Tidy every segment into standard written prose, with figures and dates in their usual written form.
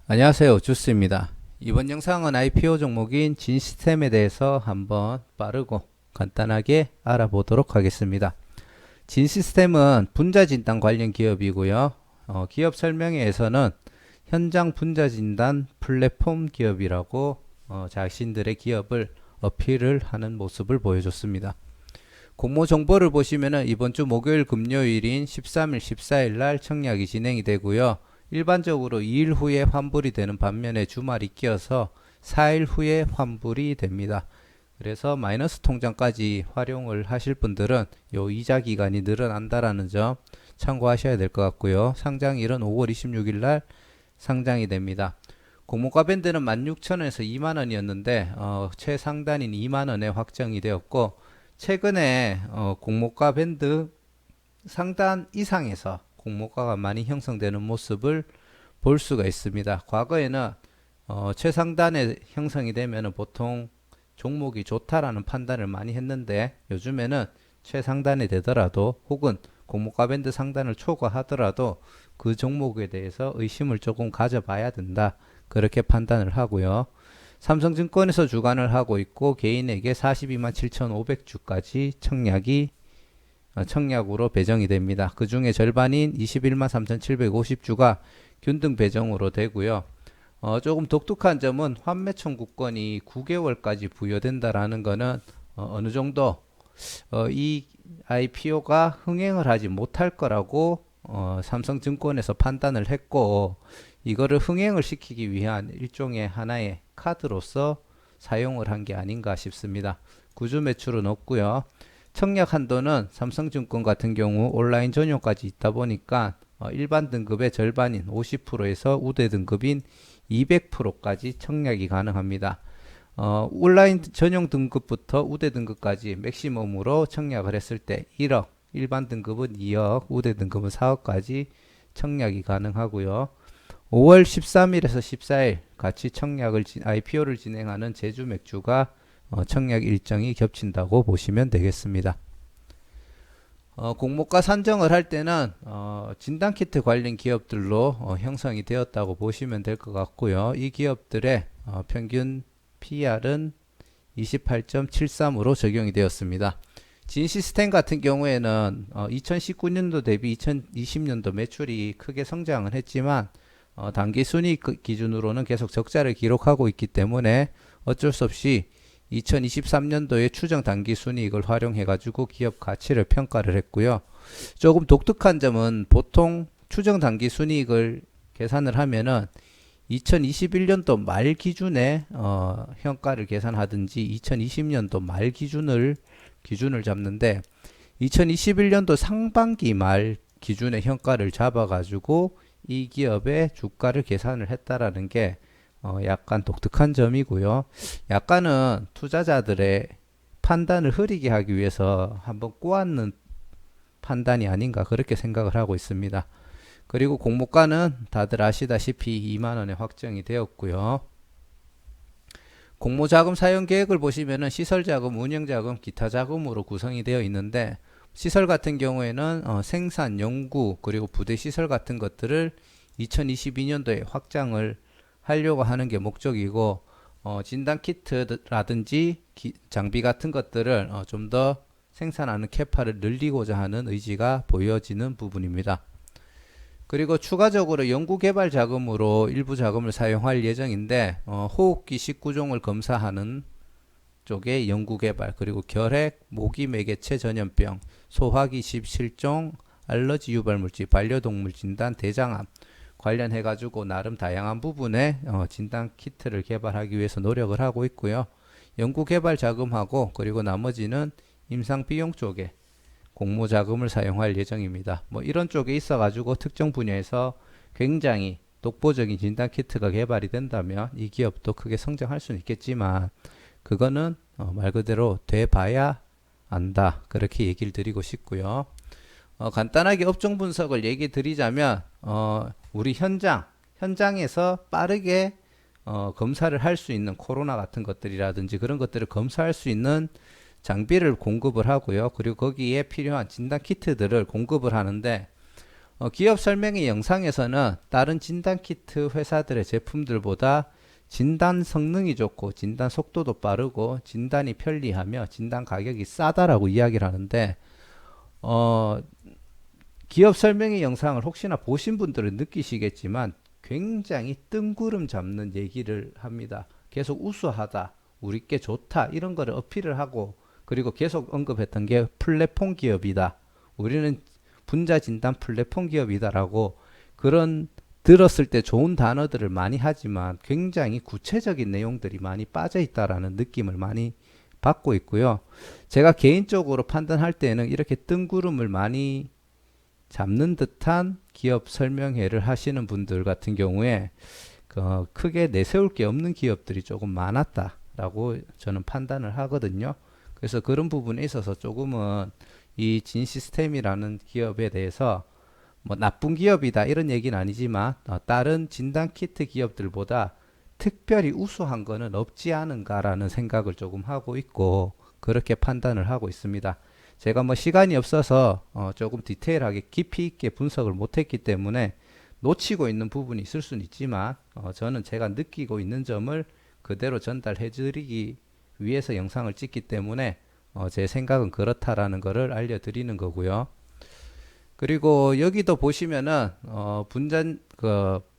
안녕하세요. 주스입니다. 이번 영상은 IPO 종목인 진시스템에 대해서 한번 빠르고 간단하게 알아보도록 하겠습니다. 진시스템은 분자진단 관련 기업이고요. 기업 설명회에서는 현장 분자진단 플랫폼 기업이라고 자신들의 기업을 어필을 하는 모습을 보여줬습니다. 공모 정보를 보시면은 이번 주 목요일 금요일인 13일, 14일 날 청약이 진행이 되고요. 일반적으로 2일 후에 환불이 되는 반면에 주말이 끼어서 4일 후에 환불이 됩니다. 그래서 마이너스 통장까지 활용을 하실 분들은 요 이자 기간이 늘어난다라는 점 참고하셔야 될 것 같고요. 상장일은 5월 26일 날 상장이 됩니다. 공모가 밴드는 16,000원에서 2만원이었는데 최상단인 2만원에 확정이 되었고, 최근에 공모가 밴드 상단 이상에서 공모가가 많이 형성되는 모습을 볼 수가 있습니다. 과거에는 최상단에 형성이 되면 보통 종목이 좋다라는 판단을 많이 했는데, 요즘에는 최상단이 되더라도 혹은 공모가 밴드 상단을 초과하더라도 그 종목에 대해서 의심을 조금 가져봐야 된다, 그렇게 판단을 하고요. 삼성증권에서 주관을 하고 있고 개인에게 42만 7,500주까지 청약으로 배정이 됩니다. 그 중에 절반인 21만 3,750주가 균등 배정으로 되고요. 조금 독특한 점은 환매 청구권이 9개월까지 부여된다라는 것은 어느 정도 이 IPO가 흥행을 하지 못할 거라고 삼성증권에서 판단을 했고, 이거를 흥행을 시키기 위한 일종의 하나의 카드로서 사용을 한 게 아닌가 싶습니다. 구주 매출은 없고요. 청약 한도는 삼성증권 같은 경우 온라인 전용까지 있다 보니까 일반 등급의 절반인 50%에서 우대 등급인 200%까지 청약이 가능합니다. 온라인 전용 등급부터 우대 등급까지 맥시멈으로 청약을 했을 때 1억, 일반 등급은 2억, 우대 등급은 4억까지 청약이 가능하고요. 5월 13일에서 14일 같이 IPO를 진행하는 제주 맥주가 청약 일정이 겹친다고 보시면 되겠습니다. 공모가 산정을 할 때는 진단키트 관련 기업들로 형성이 되었다고 보시면 될 것 같고요. 이 기업들의 평균 PR은 28.73으로 적용이 되었습니다. 진시스템 같은 경우에는 2019년도 대비 2020년도 매출이 크게 성장을 했지만 단기 순이익 기준으로는 계속 적자를 기록하고 있기 때문에 어쩔 수 없이 2023년도에 추정 단기 순이익을 활용해 가지고 기업 가치를 평가를 했고요. 조금 독특한 점은 보통 추정 단기 순이익을 계산을 하면은 2021년도 말 기준에 현가를 계산하든지 2020년도 말 기준을 잡는데, 2021년도 상반기 말 기준의 현가를 잡아가지고 이 기업의 주가를 계산을 했다라는 게 약간 독특한 점이고요. 약간은 투자자들의 판단을 흐리게 하기 위해서 한번 꼬았는 판단이 아닌가, 그렇게 생각을 하고 있습니다. 그리고 공모가는 다들 아시다시피 2만원에 확정이 되었고요. 공모자금 사용 계획을 보시면은 시설자금, 운영자금, 기타 자금으로 구성이 되어 있는데, 시설 같은 경우에는 생산, 연구, 그리고 부대 시설 같은 것들을 2022년도에 확장을 하려고 하는 게 목적이고, 진단 키트라든지 장비 같은 것들을 좀 더 생산하는 캐파를 늘리고자 하는 의지가 보여지는 부분입니다. 그리고 추가적으로 연구개발 자금으로 일부 자금을 사용할 예정인데, 호흡기 19종을 검사하는 쪽의 연구개발, 그리고 결핵, 모기 매개체 전염병, 소화기 17종, 알러지 유발물질, 반려동물 진단, 대장암 관련해 가지고 나름 다양한 부분에 진단 키트를 개발하기 위해서 노력을 하고 있고요. 연구개발 자금하고 그리고 나머지는 임상 비용 쪽에 공모 자금을 사용할 예정입니다. 뭐 이런 쪽에 있어 가지고 특정 분야에서 굉장히 독보적인 진단 키트가 개발이 된다면 이 기업도 크게 성장할 수는 있겠지만, 그거는 말 그대로 돼봐야 안다, 그렇게 얘기를 드리고 싶고요. 간단하게 업종 분석을 얘기 드리자면 우리 현장에서 빠르게 검사를 할 수 있는 코로나 같은 것들이라든지 그런 것들을 검사할 수 있는 장비를 공급을 하고요. 그리고 거기에 필요한 진단 키트들을 공급을 하는데, 기업 설명의 영상에서는 다른 진단키트 회사들의 제품들보다 진단 성능이 좋고 진단 속도도 빠르고 진단이 편리하며 진단 가격이 싸다라고 이야기를 하는데 어, 기업 설명의 영상을 혹시나 보신 분들은 느끼시겠지만 굉장히 뜬구름 잡는 얘기를 합니다. 계속 우수하다, 우리께 좋다 이런 거를 어필을 하고 그리고 계속 언급했던 게 플랫폼 기업이다. 우리는 분자 진단 플랫폼 기업이다라고 그런 들었을 때 좋은 단어들을 많이 하지만 굉장히 구체적인 내용들이 많이 빠져 있다라는 느낌을 많이 받고 있고요. 제가 개인적으로 판단할 때는 이렇게 뜬구름을 많이 잡는 듯한 기업 설명회를 하시는 분들 같은 경우에 크게 내세울 게 없는 기업들이 조금 많았다라고 저는 판단을 하거든요. 그래서 그런 부분에 있어서 조금은 이 진시스템이라는 기업에 대해서 뭐 나쁜 기업이다 이런 얘기는 아니지만 다른 진단 키트 기업들보다 특별히 우수한 거는 없지 않은가라는 생각을 조금 하고 있고 그렇게 판단을 하고 있습니다. 제가 뭐 시간이 없어서 조금 디테일하게 깊이 있게 분석을 못했기 때문에 놓치고 있는 부분이 있을 수는 있지만 저는 제가 느끼고 있는 점을 그대로 전달해 드리기 위해서 영상을 찍기 때문에 제 생각은 그렇다라는 것을 알려드리는 거고요. 그리고 여기도 보시면은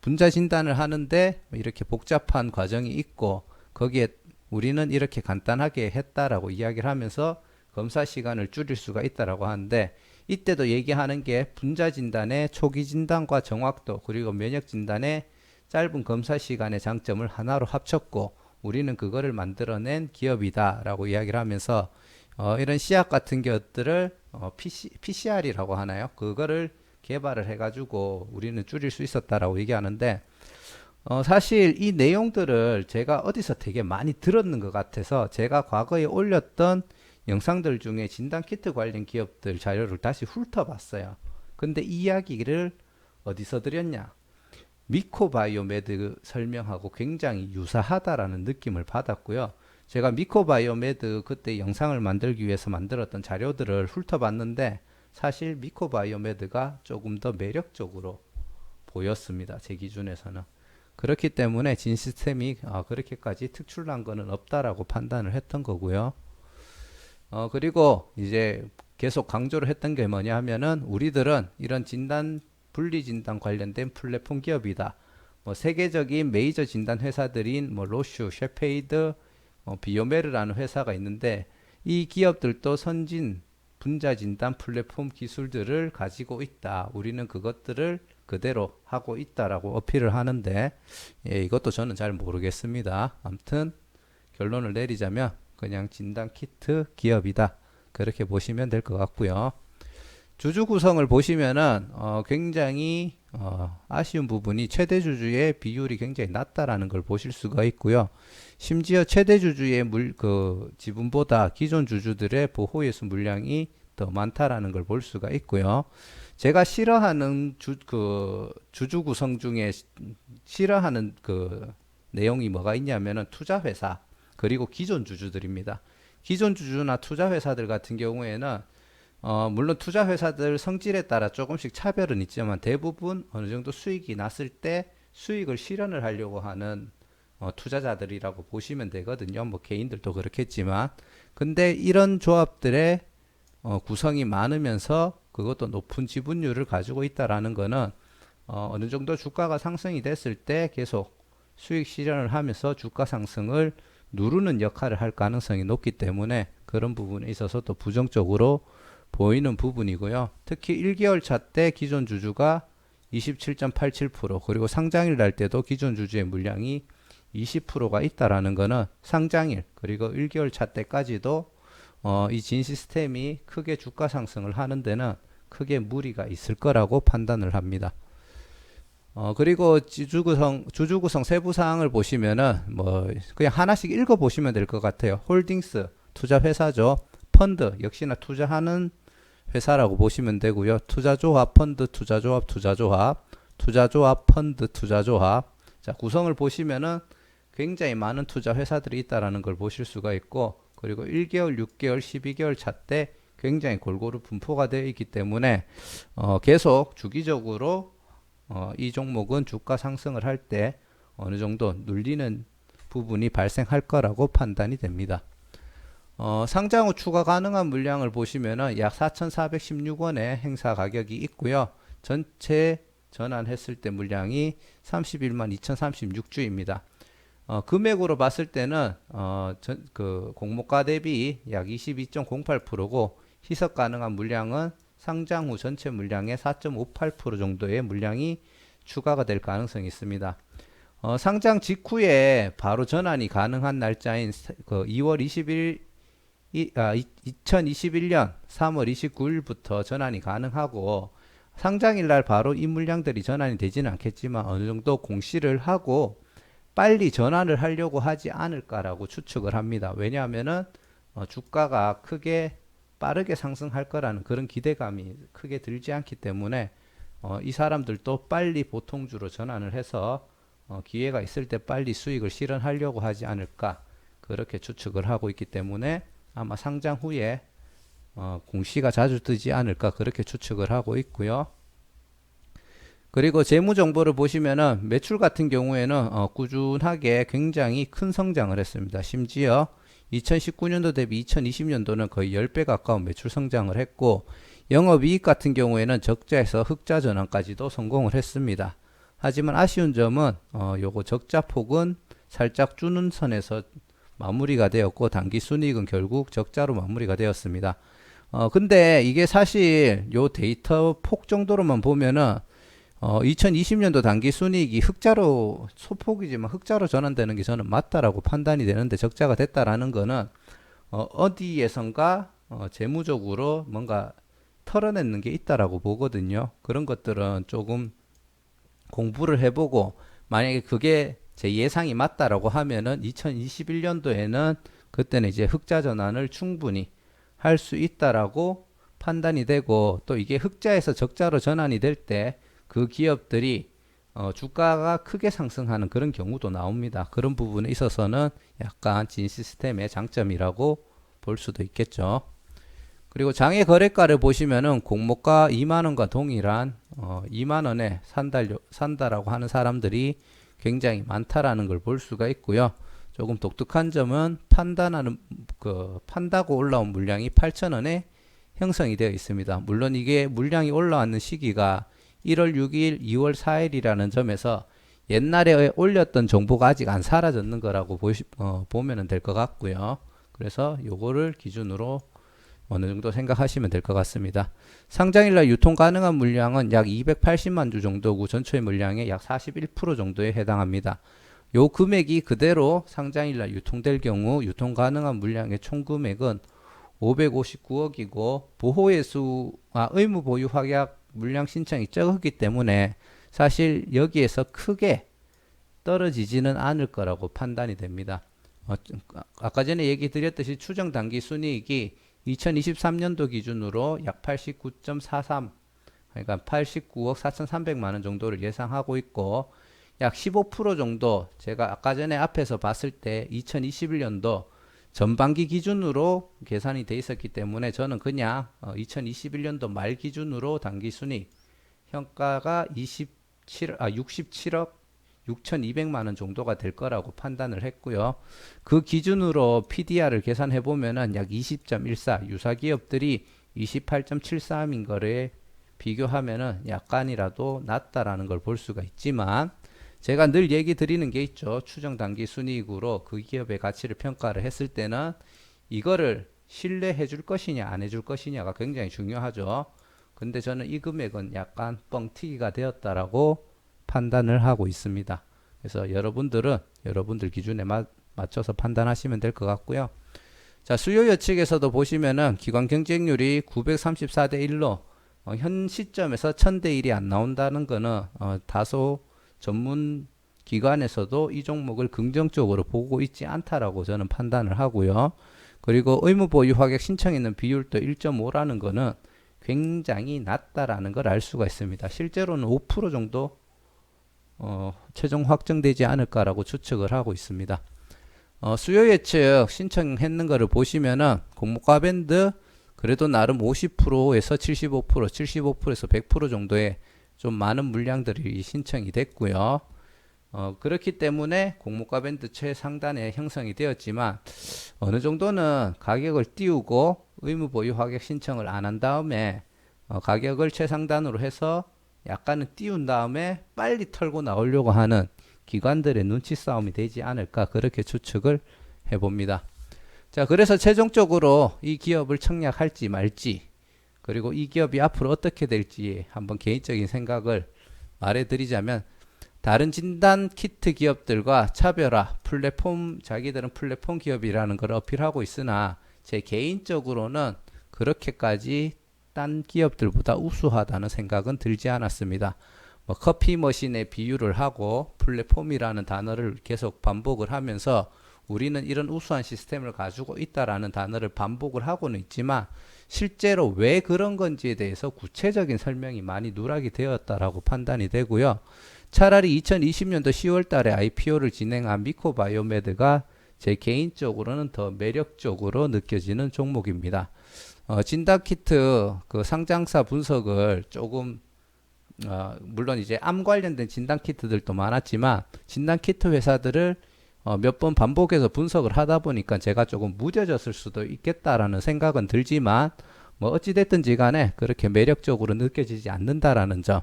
분자 진단을 하는데 이렇게 복잡한 과정이 있고 거기에 우리는 이렇게 간단하게 했다라고 이야기를 하면서 검사 시간을 줄일 수가 있다라고 하는데 이때도 얘기하는 게 분자 진단의 초기 진단과 정확도 그리고 면역 진단의 짧은 검사 시간의 장점을 하나로 합쳤고 우리는 그거를 만들어낸 기업이다라고 이야기를 하면서 이런 씨앗 같은 것들을 PCR이라고 하나요? 그거를 개발을 해가지고 우리는 줄일 수 있었다라고 얘기하는데 사실 이 내용들을 제가 어디서 되게 많이 들었는 것 같아서 제가 과거에 올렸던 영상들 중에 진단키트 관련 기업들 자료를 다시 훑어봤어요. 근데 이 이야기를 어디서 드렸냐? 미코바이오메드 설명하고 굉장히 유사하다라는 느낌을 받았고요. 제가 미코바이오메드 그때 영상을 만들기 위해서 만들었던 자료들을 훑어봤는데 사실 미코바이오메드가 조금 더 매력적으로 보였습니다. 제 기준에서는. 그렇기 때문에 진시스템이 그렇게까지 특출난 거는 없다라고 판단을 했던 거고요. 그리고 이제 계속 강조를 했던 게 뭐냐 하면은 우리들은 이런 진단 분리 진단 관련된 플랫폼 기업이다. 뭐 세계적인 메이저 진단 회사들인 뭐 로슈, 셰페이드, 비오메르라는 회사가 있는데 이 기업들도 선진 분자 진단 플랫폼 기술들을 가지고 있다. 우리는 그것들을 그대로 하고 있다라고 어필을 하는데 이것도 저는 잘 모르겠습니다. 아무튼 결론을 내리자면 그냥 진단 키트 기업이다. 그렇게 보시면 될 것 같고요. 주주 구성을 보시면은 굉장히 아쉬운 부분이 최대 주주의 비율이 굉장히 낮다라는 걸 보실 수가 있고요. 심지어 최대 주주의 지분보다 기존 주주들의 보호예수 물량이 더 많다라는 걸 볼 수가 있고요. 제가 싫어하는 주주 구성 중에 싫어하는 내용이 뭐가 있냐면은 투자 회사 그리고 기존 주주들입니다. 기존 주주나 투자 회사들 같은 경우에는 물론 투자 회사들 성질에 따라 조금씩 차별은 있지만 대부분 어느 정도 수익이 났을 때 수익을 실현을 하려고 하는 투자자들이라고 보시면 되거든요. 뭐 개인들도 그렇겠지만 근데 이런 조합들의 구성이 많으면서 그것도 높은 지분율을 가지고 있다라는 거는 어느 정도 주가가 상승이 됐을 때 계속 수익 실현을 하면서 주가 상승을 누르는 역할을 할 가능성이 높기 때문에 그런 부분에 있어서 또 부정적으로 보이는 부분이고요. 특히 1개월 차 때 기존 주주가 27.87% 그리고 상장일 날 때도 기존 주주의 물량이 20%가 있다라는 거는 상장일 그리고 1개월 차 때까지도 이 진 시스템이 크게 주가 상승을 하는 데는 크게 무리가 있을 거라고 판단을 합니다. 그리고 주주 구성 세부 사항을 보시면은 뭐 그냥 하나씩 읽어 보시면 될 것 같아요. 홀딩스 투자 회사죠. 펀드 역시나 투자하는 회사라고 보시면 되고요. 투자조합, 펀드, 투자조합, 투자조합, 펀드, 투자조합. 자, 구성을 보시면은 굉장히 많은 투자 회사들이 있다라는 걸 보실 수가 있고, 그리고 1개월, 6개월, 12개월 차 때 굉장히 골고루 분포가 되어 있기 때문에 계속 주기적으로 이 종목은 주가 상승을 할 때 어느 정도 눌리는 부분이 발생할 거라고 판단이 됩니다. 상장 후 추가 가능한 물량을 보시면은 약 4,416원의 행사 가격이 있고요. 전체 전환했을 때 물량이 31만 2,036주입니다. 금액으로 봤을 때는 그 공모가 대비 약 22.08%고 희석 가능한 물량은 상장 후 전체 물량의 4.58% 정도의 물량이 추가가 될 가능성이 있습니다. 상장 직후에 바로 전환이 가능한 날짜인 그 2월 20일 2021년 3월 29일부터 전환이 가능하고 상장일 날 바로 이 물량들이 전환이 되지는 않겠지만 어느 정도 공시를 하고 빨리 전환을 하려고 하지 않을까라고 추측을 합니다. 왜냐하면은 주가가 크게 빠르게 상승할 거라는 그런 기대감이 크게 들지 않기 때문에 이 사람들도 빨리 보통주로 전환을 해서 기회가 있을 때 빨리 수익을 실현하려고 하지 않을까 그렇게 추측을 하고 있기 때문에 아마 상장 후에 공시가 자주 뜨지 않을까 그렇게 추측을 하고 있고요. 그리고 재무 정보를 보시면은 매출 같은 경우에는 꾸준하게 굉장히 큰 성장을 했습니다. 심지어 2019년도 대비 2020년도는 거의 10배 가까운 매출 성장을 했고 영업이익 같은 경우에는 적자에서 흑자 전환까지도 성공을 했습니다. 하지만 아쉬운 점은 요거 적자 폭은 살짝 주는 선에서 마무리가 되었고 당기 순이익은 결국 적자로 마무리가 되었습니다. 근데 이게 사실 요 데이터 폭 정도로만 보면은 2020년도 당기 순이익이 흑자로 소폭이지만 흑자로 전환되는 게 저는 맞다라고 판단이 되는데 적자가 됐다라는 거는 어디에선가 재무적으로 뭔가 털어내는 게 있다라고 보거든요. 그런 것들은 조금 공부를 해보고 만약에 그게 제 예상이 맞다라고 하면은 2021년도에는 그때는 이제 흑자 전환을 충분히 할 수 있다라고 판단이 되고 또 이게 흑자에서 적자로 전환이 될 때 그 기업들이 주가가 크게 상승하는 그런 경우도 나옵니다. 그런 부분에 있어서는 약간 진 시스템의 장점이라고 볼 수도 있겠죠. 그리고 장외 거래가를 보시면은 공모가 2만원과 동일한 2만원에 산다라고 하는 사람들이 굉장히 많다라는 걸 볼 수가 있고요. 조금 독특한 점은 판다고 올라온 물량이 8,000원에 형성이 되어 있습니다. 물론 이게 물량이 올라왔는 시기가 1월 6일, 2월 4일이라는 점에서 옛날에 올렸던 정보가 아직 안 사라졌는 거라고 보면 될 것 같고요. 그래서 요거를 기준으로 어느 정도 생각하시면 될 것 같습니다. 상장일날 유통 가능한 물량은 약 280만 주 정도고 전체 물량의 약 41% 정도에 해당합니다. 요 금액이 그대로 상장일날 유통될 경우 유통 가능한 물량의 총 금액은 559억이고 의무 보유 확약 물량 신청이 적었기 때문에 사실 여기에서 크게 떨어지지는 않을 거라고 판단이 됩니다. 아까 전에 얘기 드렸듯이 추정 당기 순이익이 2023년도 기준으로 약 89.43 그러니까 89억 4,300만 원 정도를 예상하고 있고 약 15% 정도 제가 아까 전에 앞에서 봤을 때 2021년도 전반기 기준으로 계산이 돼 있었기 때문에 저는 그냥 2021년도 말 기준으로 당기순이익 현가가 67억 6,200만 원 정도가 될 거라고 판단을 했고요. 그 기준으로 PDR을 계산해 보면은 약 20.14 유사 기업들이 28.73인 거를 비교하면은 약간이라도 낮다라는 걸 볼 수가 있지만 제가 늘 얘기 드리는 게 있죠. 추정 당기 순이익으로 그 기업의 가치를 평가를 했을 때는 이거를 신뢰해 줄 것이냐 안 해줄 것이냐가 굉장히 중요하죠. 근데 저는 이 금액은 약간 뻥튀기가 되었다라고 판단을 하고 있습니다. 그래서 여러분들은 여러분들 기준에 맞춰서 판단하시면 될 것 같고요. 자, 수요 예측에서도 보시면은 기관 경쟁률이 934대 1로 현 시점에서 1000대 1이 안 나온다는 거는 다소 전문 기관에서도 이 종목을 긍정적으로 보고 있지 않다라고 저는 판단을 하고요. 그리고 의무 보유 확약 신청있는 비율도 1.5라는 거는 굉장히 낮다라는 걸 알 수가 있습니다. 실제로는 5% 정도 최종 확정되지 않을까라고 추측을 하고 있습니다. 수요 예측 신청했는 거를 보시면은 공모가 밴드 그래도 나름 50%에서 75%, 75%에서 100% 정도의 좀 많은 물량들이 신청이 됐고요. 그렇기 때문에 공모가 밴드 최상단에 형성이 되었지만 어느 정도는 가격을 띄우고 의무 보유 가격 신청을 안 한 다음에 가격을 최상단으로 해서 약간은 띄운 다음에 빨리 털고 나오려고 하는 기관들의 눈치 싸움이 되지 않을까 그렇게 추측을 해봅니다. 자, 그래서 최종적으로 이 기업을 청약할지 말지 그리고 이 기업이 앞으로 어떻게 될지 한번 개인적인 생각을 말해드리자면 다른 진단 키트 기업들과 차별화 플랫폼 자기들은 플랫폼 기업이라는 걸 어필하고 있으나 제 개인적으로는 그렇게까지 딴 기업들보다 우수하다는 생각은 들지 않았습니다. 뭐 커피 머신의 비유를 하고 플랫폼이라는 단어를 계속 반복을 하면서 우리는 이런 우수한 시스템을 가지고 있다라는 단어를 반복을 하고는 있지만 실제로 왜 그런 건지에 대해서 구체적인 설명이 많이 누락이 되었다라고 판단이 되고요. 차라리 2020년도 10월 달에 IPO를 진행한 미코바이오메드가 제 개인적으로는 더 매력적으로 느껴지는 종목입니다. 진단키트 그 상장사 분석을 조금 물론 이제 암 관련된 진단키트들도 많았지만 진단키트 회사들을 몇 번 반복해서 분석을 하다 보니까 제가 조금 무뎌졌을 수도 있겠다라는 생각은 들지만 뭐 어찌됐든지 간에 그렇게 매력적으로 느껴지지 않는다라는 점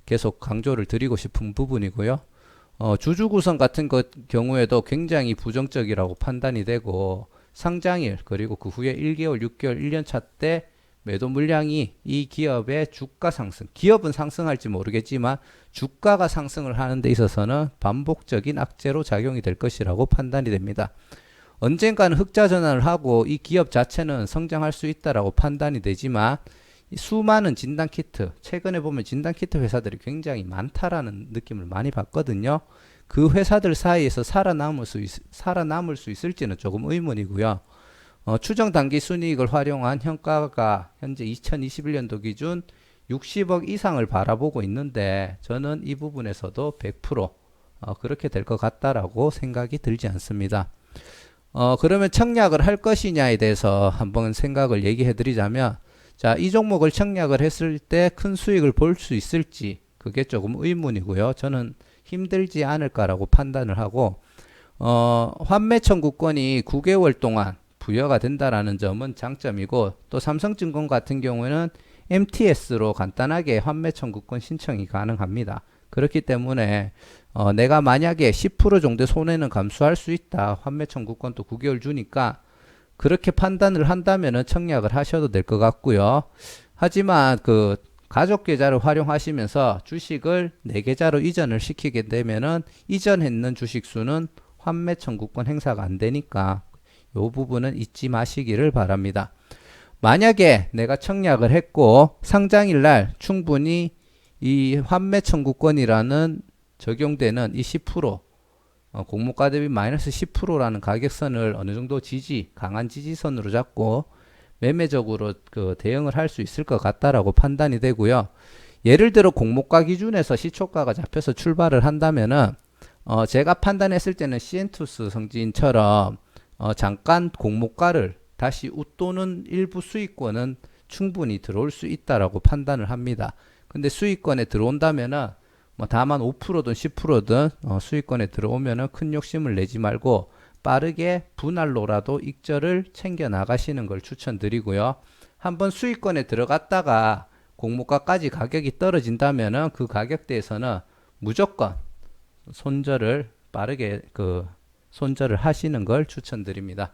계속 강조를 드리고 싶은 부분이고요. 주주 구성 같은 경우에도 굉장히 부정적이라고 판단이 되고 상장일 그리고 그 후에 1개월, 6개월, 1년차 때 매도 물량이 이 기업의 주가 상승, 기업은 상승할지 모르겠지만 주가가 상승을 하는 데 있어서는 반복적인 악재로 작용이 될 것이라고 판단이 됩니다. 언젠가는 흑자 전환을 하고 이 기업 자체는 성장할 수 있다라고 판단이 되지만 수많은 진단키트, 최근에 보면 진단키트 회사들이 굉장히 많다라는 느낌을 많이 받거든요. 그 회사들 사이에서 살아남을 수 있을지는 조금 의문이고요. 추정 단기 순이익을 활용한 현가가 현재 2021년도 기준 60억 이상을 바라보고 있는데 저는 이 부분에서도 100% 그렇게 될 것 같다라고 생각이 들지 않습니다. 그러면 청약을 할 것이냐에 대해서 한번 생각을 얘기해 드리자면 자, 이 종목을 청약을 했을 때 큰 수익을 볼 수 있을지 그게 조금 의문이고요. 저는 힘들지 않을까라고 판단을 하고 환매 청구권이 9개월 동안 부여가 된다라는 점은 장점이고 또 삼성증권 같은 경우에는 MTS로 간단하게 환매 청구권 신청이 가능합니다. 그렇기 때문에 내가 만약에 10% 정도 손해는 감수할 수 있다. 환매 청구권도 9개월 주니까 그렇게 판단을 한다면은 청약을 하셔도 될 것 같고요. 하지만 그 가족 계좌를 활용하시면서 주식을 내 계좌로 이전을 시키게 되면은 이전했는 주식 수는 환매 청구권 행사가 안 되니까 이 부분은 잊지 마시기를 바랍니다. 만약에 내가 청약을 했고 상장일 날 충분히 이 환매 청구권이라는 적용되는 이 10% 공모가 대비 마이너스 10%라는 가격선을 어느 정도 강한 지지선으로 잡고 매매적으로 그 대응을 할 수 있을 것 같다라고 판단이 되고요. 예를 들어 공모가 기준에서 시초가가 잡혀서 출발을 한다면은 제가 판단했을 때는 시엔투스 성진처럼 잠깐 공모가를 다시 웃도는 일부 수익권은 충분히 들어올 수 있다라고 판단을 합니다. 근데 수익권에 들어온다면은 뭐 다만 5%든 10%든 수익권에 들어오면은 큰 욕심을 내지 말고 빠르게 분할로라도 익절을 챙겨 나가시는 걸 추천드리고요. 한번 수익권에 들어갔다가 공모가까지 가격이 떨어진다면은 그 가격대에서는 무조건 손절을 빠르게 손절을 하시는 걸 추천드립니다.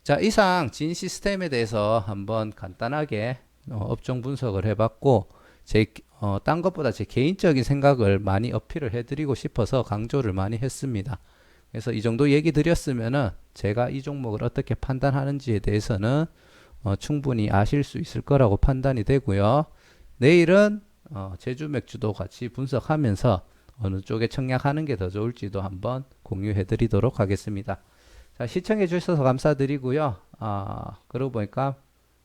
자, 이상 진 시스템에 대해서 한번 간단하게 업종 분석을 해봤고 딴 것보다 제 개인적인 생각을 많이 어필을 해드리고 싶어서 강조를 많이 했습니다. 그래서 이 정도 얘기 드렸으면은 제가 이 종목을 어떻게 판단하는지에 대해서는 충분히 아실 수 있을 거라고 판단이 되고요. 내일은 제주 맥주도 같이 분석하면서 어느 쪽에 청약하는 게 더 좋을지도 한번 공유해 드리도록 하겠습니다. 자, 시청해 주셔서 감사드리고요. 그러고 보니까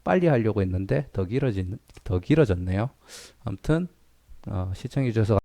빨리 하려고 했는데 더 길어졌네요. 아무튼 시청해 주셔서